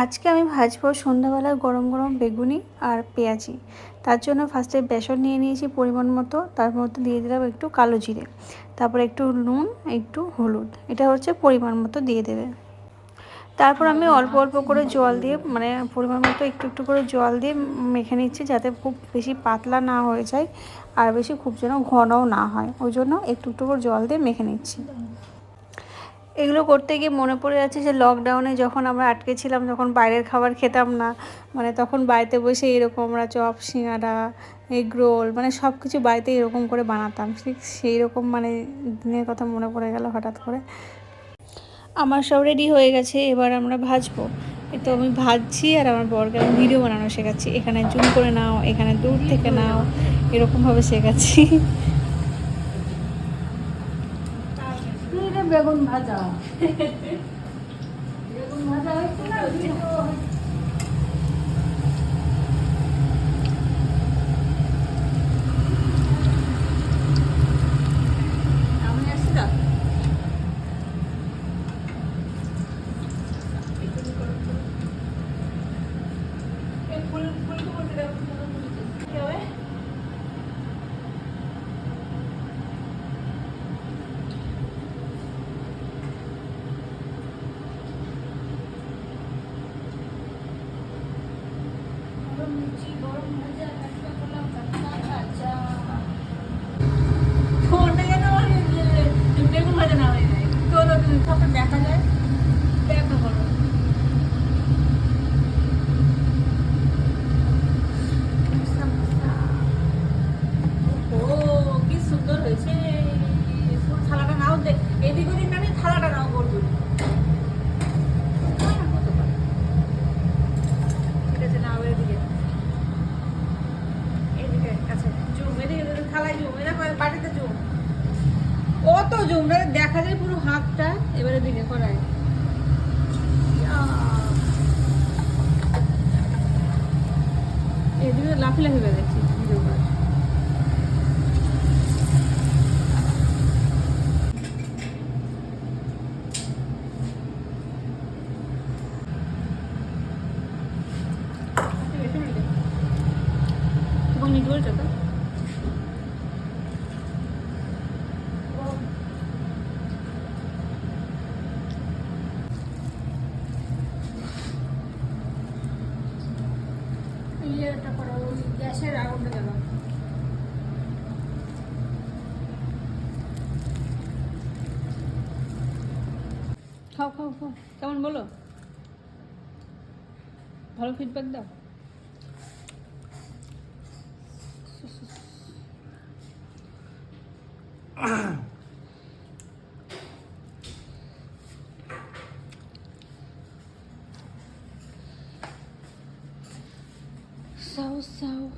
আজকে আমি ভাজবো সন্ধ্যাবেলায় গরম গরম বেগুনি আর পেঁয়াজি। তার জন্য ফার্স্টে বেসন নিয়ে নিয়েছি পরিমাণ মতো, তার মধ্যে দিয়ে দিলাম একটু কালো জিরে, তারপর একটু নুন, একটু হলুদ, এটা হচ্ছে পরিমাণ মতো দিয়ে দেবে। তারপর আমি অল্প অল্প করে জল দিয়ে, মানে পরিমাণ মতো একটু একটু করে জল দিয়ে মেখে নিচ্ছি, যাতে খুব বেশি পাতলা না হয়ে যায় আর বেশি খুব যেন ঘনও না হয়, ওই জন্য একটু একটু করে জল দিয়ে মেখে নিচ্ছি। এগুলো করতে গিয়ে মনে পড়ে যাচ্ছে যে লকডাউনে যখন আমরা আটকে ছিলাম, যখন বাইরের খাবার খেতাম না, মানে তখন বাড়িতে বসে এরকম আমরা চপ, সিঙ্গাড়া, এগ রোল, মানে সব কিছু বাড়িতে এরকম করে বানাতাম। ঠিক সেই রকম মানে দিনের কথা মনে পড়ে গেল হঠাৎ করে। আমার সব রেডি হয়ে গেছে, এবার আমরা ভাজবো। এই তো আমি ভাজছি আর আমার বরকে আমি ভিডিও বানানো শেখাচ্ছি, এখানে জুম করে নাও, এখানে দূর থেকে নাও, এরকমভাবে শেখাচ্ছি। বেগুন ভাজা বেগুন ভাজা হয়েছে না? আমি আসছি না। গরম ভাজা একটা করলাম, ভাজা বেগুন ভাজা না হয়ে যায় তো দেখা যায়। দেখা করো ও কি সুন্দর হয়েছে। থালাটা নাও, এদিক ওদিক না, থালাটা নাও করবো। ঠিক আছে, নাও এদিকে, এদিকে আচ্ছা জুম, এদিকে থালায় জুম, এরা বাটিতে জুম, কত জুম দেখা যায় পুরো হাতটা। এবারে দিকে করায় এদিকে লাফি লাফি বেড়েছি ভিডিও করে। এবং নিতে বলছো তো ইয়েটা করো, ওই গ্যাসের আগুনটা জ্বালাও। খাও খাও খাও, কেমন বলো, ভালো ফিডব্যাক দাও। Sao Sao